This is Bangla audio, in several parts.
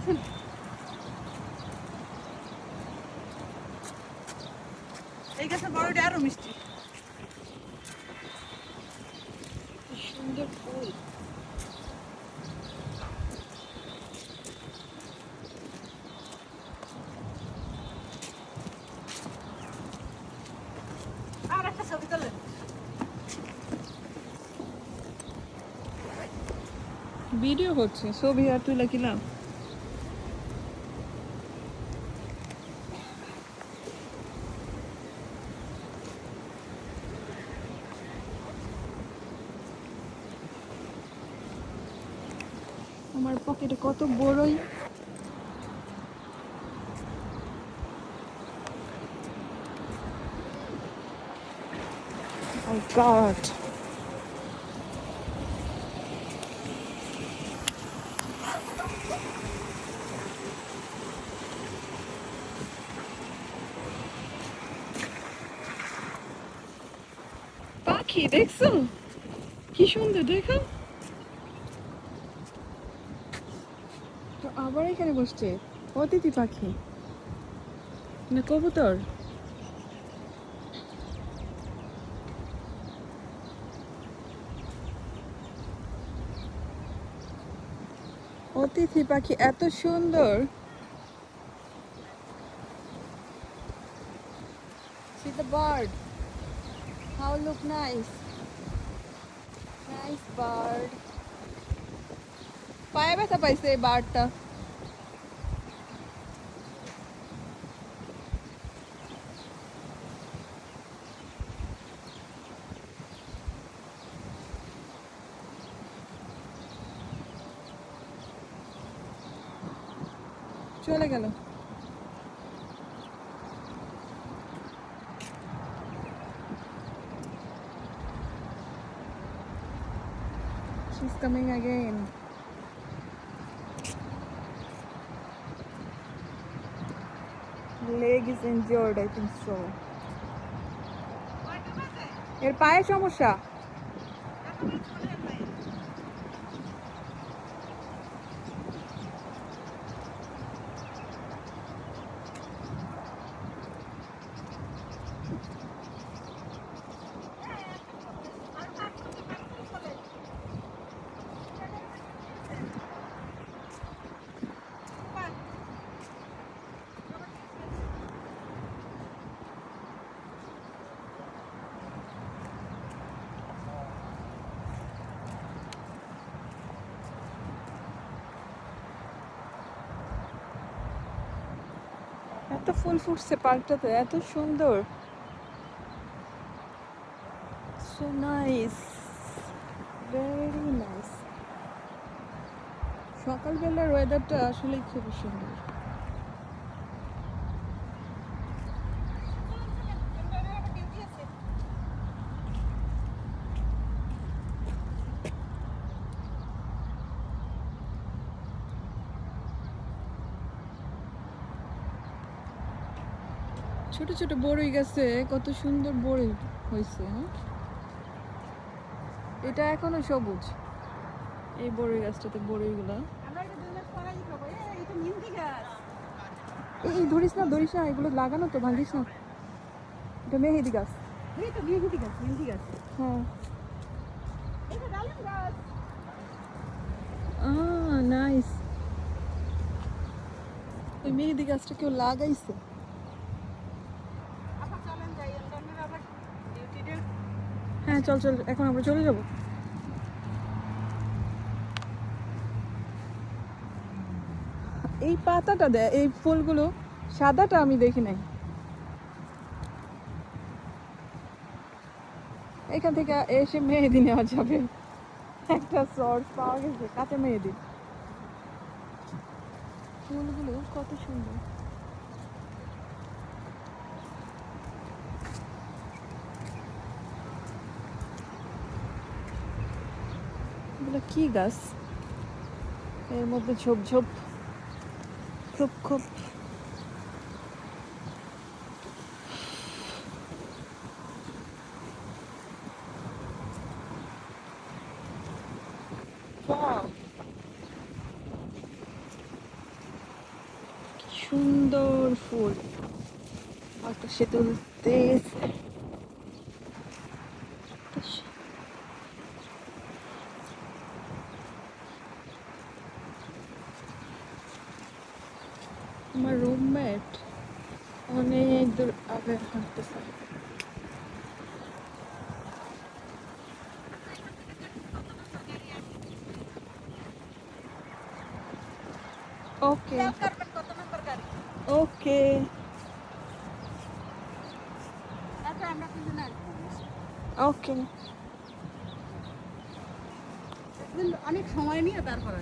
এই গাছের বড়টা আরো মিষ্টি। সুন্দর ফুল। আর একটা ছবি তোলেন। ভিডিও হচ্ছে, ছবি আর তুলে কি লাভ? আমার পকেটে কত বড়ই। Oh God. পাখি দেখছো কি সুন্দর, দেখো তো আবার এখানে বসছে অতিথি পাখি না কবুতর। অতিথি পাখি এত সুন্দর। See the bird. How look nice. Nice bird. পায়ে ব্যথা পাইছে এই বার্ডটা। চলে গেল। She's coming again. Leg is injured, I think so. এর পায়ে সমস্যা। এত ফুল ফুটছে পার্কটাতে, এত সুন্দর। So nice, very nice. সকালবেলার ওয়েদারটা আসলেই খুবই সুন্দর। ছোট ছোট বড়ই গাছে কত সুন্দর বড়ই হয়েছে। হ্যাঁ, এটা এখনো সবুজ এই বড়ই গাছটাতে বড়ইগুলা। এই ধরিস না ধরিস না, এগুলো লাগানো তো, ভাঙিস না। এটা মেহেদি গাছ। হ্যাঁ নাইস। ওই মেহেদি গাছটা কেউ লাগাইছে। হ্যাঁ চল চল, এখন আমরা চলে যাব। এই পাতাটা দেয়, এই ফুলগুলো সাদাটা আমি দেখি নাই। এখান থেকে এসে মেহেদি নেওয়া যাবে, একটা সোর্স পাওয়া গেছে কাঁচা মেহেদি। ফুলগুলো কত সুন্দর। এগুলো কি গাছ? এর মধ্যে ঝোপ ঝোপ খুব খুব। সুন্দর ফুল আকাশে তুলতেছে। আমার রুমমেট অনেক দূর আগে হাঁটতেছে। ওকে ওকে ওকে অনেক সময় নিয়ে তারপর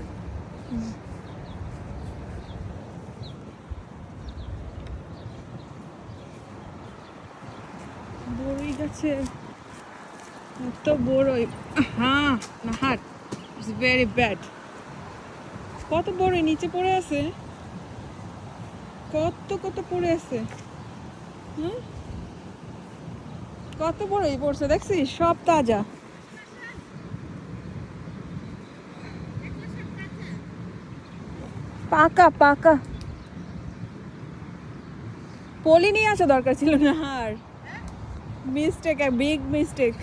বড়ই গাছে এত বড়ই, হ্যাঁ না হাট, ইটস ভেরি ব্যাড। কত বড়ই নিচে পড়ে আছে, কত কত পড়ে আছে। হ্যাঁ কত বড়ই পড়ছে দেখছিস, সব তাজা। পাকা পাকা, পলি নিয়ে আসা দরকার ছিল না। আর মিস্টেক, বিগ মিস্টেক।